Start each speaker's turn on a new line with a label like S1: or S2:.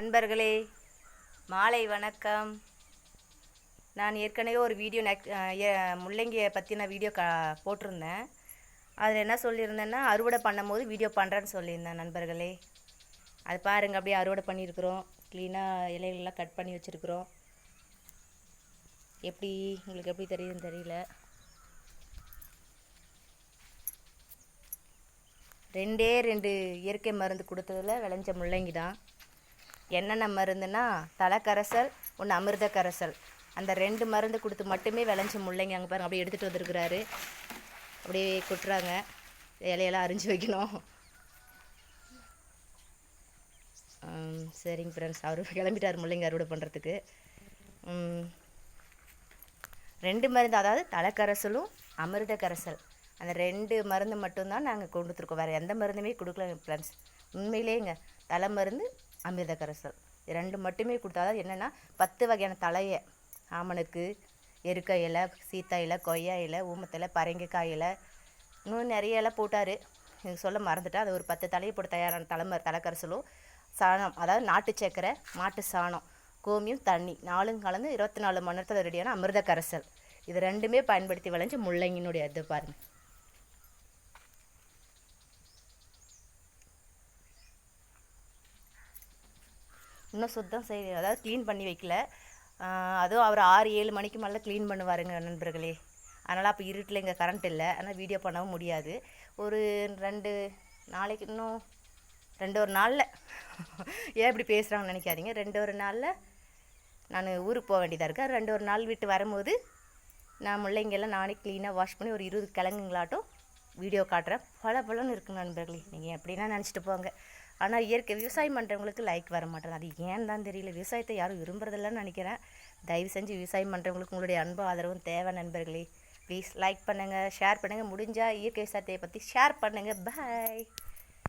S1: நண்பர்களே, மாலை வணக்கம். நான் ஏற்கனவே ஒரு வீடியோ முள்ளங்கியை பற்றின வீடியோ போட்டிருந்தேன். அதில் என்ன சொல்லியிருந்தேன்னா, அறுவடை பண்ணும்போது வீடியோ பண்ணுறேன்னு சொல்லியிருந்தேன் நண்பர்களே. அது பாருங்கள், அப்படியே அறுவடை பண்ணியிருக்கிறோம். க்ளீனாக இலைகளெல்லாம் கட் பண்ணி வச்சுருக்குறோம். உங்களுக்கு எப்படி தெரியுதுன்னு தெரியல. ரெண்டு இயற்கை மருந்து கொடுத்ததில் விளைஞ்ச முள்ளங்கி தான். என்னென்ன மருந்துன்னா, தலைக்கரைசல், ஒன்று அமிர்த கரைசல். அந்த 2 மருந்து கொடுத்து மட்டுமே விளைஞ்ச முள்ளங்கி. அங்கே பாருங்கள், அப்படியே எடுத்துகிட்டு வந்துருக்குறாரு. அப்படியே கொட்டுறாங்க. இலையெல்லாம் அரிஞ்சு வைக்கணும். சரிங்க ஃப்ரெண்ட்ஸ், அவர் கிளம்பிட்டார் முள்ளங்கி அறுவடை பண்ணுறதுக்கு. 2 மருந்து, அதாவது தலைக்கரைசலும் அமிர்த கரைசல், அந்த 2 மருந்து மட்டும்தான் நாங்கள் கொடுத்துருக்கோம். வேறு எந்த மருந்துமே கொடுக்கல ஃப்ரெண்ட்ஸ். உண்மையிலேங்க தலை மருந்து, அமிர்த கரைசல், 2 மட்டுமே கொடுத்தாதான். என்னென்னா 10 வகையான தலையை, ஆமணக்கு, எருக்க இலை, சீத்தா இலை, கொய்யா இலை, ஊமத்தலை, பரங்கிக்காய் இலை, இன்னும் நிறைய இலை போட்டார். எனக்கு சொல்ல மறந்துட்டேன். அது ஒரு 10 தலையை போட்டு தயாரான தலைக்கரைசலும், சாணம், அதாவது நாட்டு சக்கரை, மாட்டு சாணம், கோமியம், தண்ணி 4 கலந்து 24 மணி நேரத்தில் ரெடியான அமிர்த கரைசல். இது 2மே பயன்படுத்தி விளைஞ்ச முள்ளங்கினுடைய இது பாருங்கள். இன்னும் சுத்தம் அதாவது க்ளீன் பண்ணி வைக்கல. அதுவும் அவர் 6-7 மணிக்கு மேலே க்ளீன் பண்ணுவாருங்க நண்பர்களே. அதனால் அப்போ இருட்டில் இங்கே கரண்ட் இல்லை, ஆனால் வீடியோ பண்ணவும் முடியாது. ஒரு 2 நாளைக்கு, இன்னும் 2 நாளில் ஏன் இப்படி பேசுகிறாங்கன்னு நினைக்காதீங்க. 2 நாளில் நான் ஊருக்கு போக வேண்டியதாக இருக்கேன். 2 நாள் விட்டு வரும்போது நான் முள்ளங்கெல்லாம் நானே க்ளீனாக வாஷ் பண்ணி ஒரு 20 கிழங்குங்களாட்டும் வீடியோ காட்டுறேன். பலன்னு இருக்குங்க நண்பர்களே. நீங்கள் எப்படின்னா நினச்சிட்டு போங்க. ஆனால் இயற்கை விவசாயம் பண்ணுறவங்களுக்கு லைக் வர மாட்டேன். அது ஏன் தான் தெரியல. விவசாயத்தை யாரும் விரும்புறதில்லன்னு நினைக்கிறேன். தயவு செஞ்சு விவசாயம் பண்ணுறவங்களுக்கு உங்களுடைய அன்பு ஆதரவும் தேவை நண்பர்களே. ப்ளீஸ் லைக் பண்ணுங்கள், ஷேர் பண்ணுங்கள். முடிஞ்சால் இயற்கை விவசாயத்தை பற்றி ஷேர் பண்ணுங்கள். பாய்.